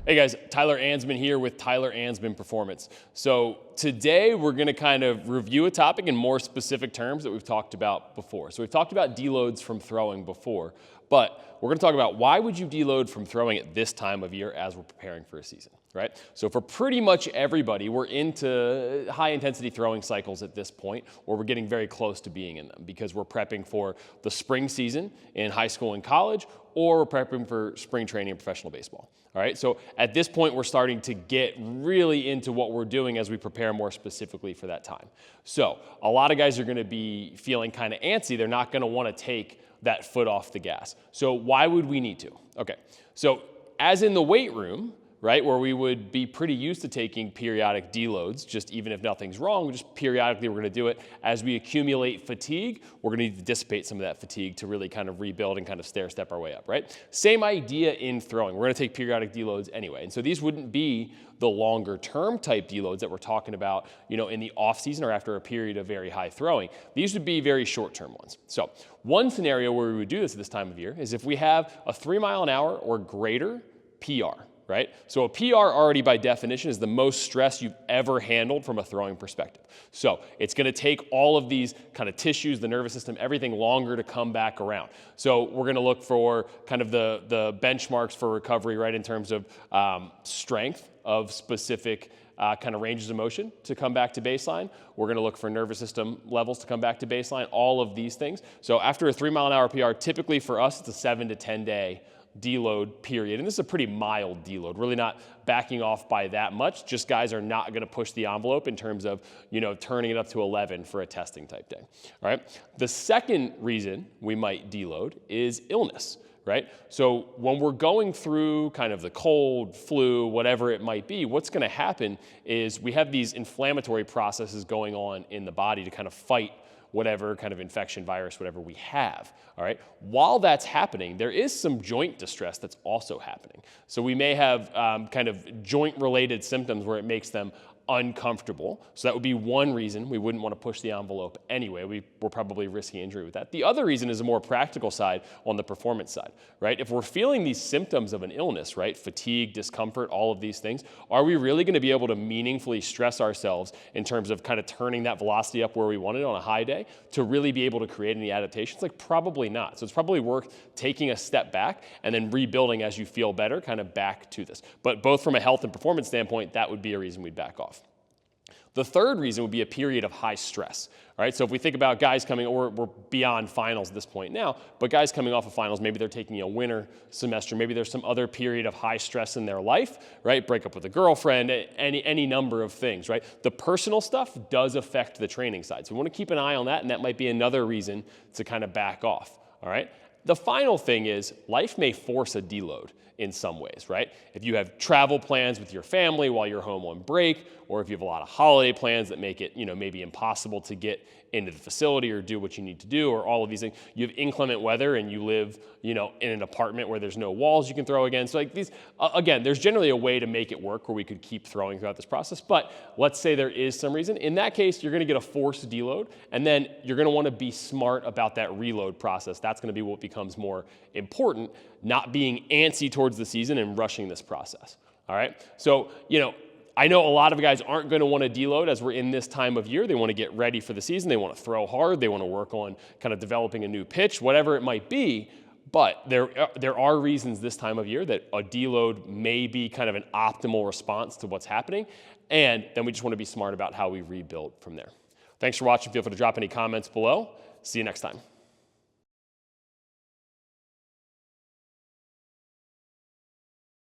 Hey guys, Tyler Ansman here with Tyler Ansman Performance. So today we're going to kind of review a topic in more specific terms that we've talked about before. So we've talked about deloads from throwing before, but we're going to talk about why would you deload from throwing at this time of year as we're preparing for a season, right? So for pretty much everybody, we're into high intensity throwing cycles at this point, or we're getting very close to being in them because we're prepping for the spring season in high school and college, or we're prepping for spring training in professional baseball. All right, so at this point, we're starting to get really into what we're doing as we prepare more specifically for that time. So a lot of guys are going to be feeling kind of antsy. They're not going to want to take that foot off the gas. So why would we need to? Okay, so as in the weight room, right, where we would be pretty used to taking periodic deloads, just even if nothing's wrong, just periodically we're going to do it. As we accumulate fatigue, we're going to need to dissipate some of that fatigue to really kind of rebuild and kind of stair step our way up, right? Same idea in throwing. We're going to take periodic deloads anyway. And so these wouldn't be the longer term type deloads that we're talking about, in the off season or after a period of very high throwing. These would be very short term ones. So one scenario where we would do this at this time of year is if we have a 3 mile an hour or greater PR. Right? So a PR already by definition is the most stress you've ever handled from a throwing perspective. So it's going to take all of these kind of tissues, the nervous system, everything longer to come back around. So we're going to look for kind of the benchmarks for recovery, right, in terms of strength of specific kind of ranges of motion to come back to baseline. We're going to look for nervous system levels to come back to baseline, all of these things. So after a 3 mile an hour PR, typically for us, it's a 7 to 10 day deload period. And this is a pretty mild deload, really not backing off by that much. Just guys are not going to push the envelope in terms of, turning it up to 11 for a testing type day. All right. The second reason we might deload is illness, right? So when we're going through kind of the cold, flu, whatever it might be, what's going to happen is we have these inflammatory processes going on in the body to kind of fight whatever kind of infection, virus, whatever we have, all right? While that's happening, there is some joint distress that's also happening. So we may have kind of joint-related symptoms where it makes them uncomfortable. So that would be one reason we wouldn't want to push the envelope anyway. We're probably risking injury with that. The other reason is a more practical side on the performance side, right? If we're feeling these symptoms of an illness, right, fatigue, discomfort, all of these things, are we really going to be able to meaningfully stress ourselves in terms of kind of turning that velocity up where we want it on a high day to really be able to create any adaptations? Like probably not. So it's probably worth taking a step back and then rebuilding as you feel better, kind of back to this. But both from a health and performance standpoint, that would be a reason we'd back off. The third reason would be a period of high stress, right? So if we think about guys coming, we're beyond finals at this point now, but guys coming off of finals, maybe they're taking a winter semester, maybe there's some other period of high stress in their life, right? Break up with a girlfriend, any number of things, right? The personal stuff does affect the training side. So we want to keep an eye on that, and that might be another reason to kind of back off, all right? The final thing is life may force a deload in some ways, right? If you have travel plans with your family while you're home on break, or if you have a lot of holiday plans that make it, maybe impossible to get into the facility or do what you need to do, or all of these things. You have inclement weather and you live, in an apartment where there's no walls you can throw against. So like these, again, there's generally a way to make it work where we could keep throwing throughout this process. But let's say there is some reason. In that case, you're going to get a forced deload, and then you're going to want to be smart about that reload process. That's going to be what becomes more important, not being antsy towards the season and rushing this process. All right. So, I know a lot of guys aren't going to want to deload as we're in this time of year. They want to get ready for the season. They want to throw hard. They want to work on kind of developing a new pitch, whatever it might be. But there are reasons this time of year that a deload may be kind of an optimal response to what's happening. And then we just want to be smart about how we rebuild from there. Thanks for watching. Feel free to drop any comments below. See you next time.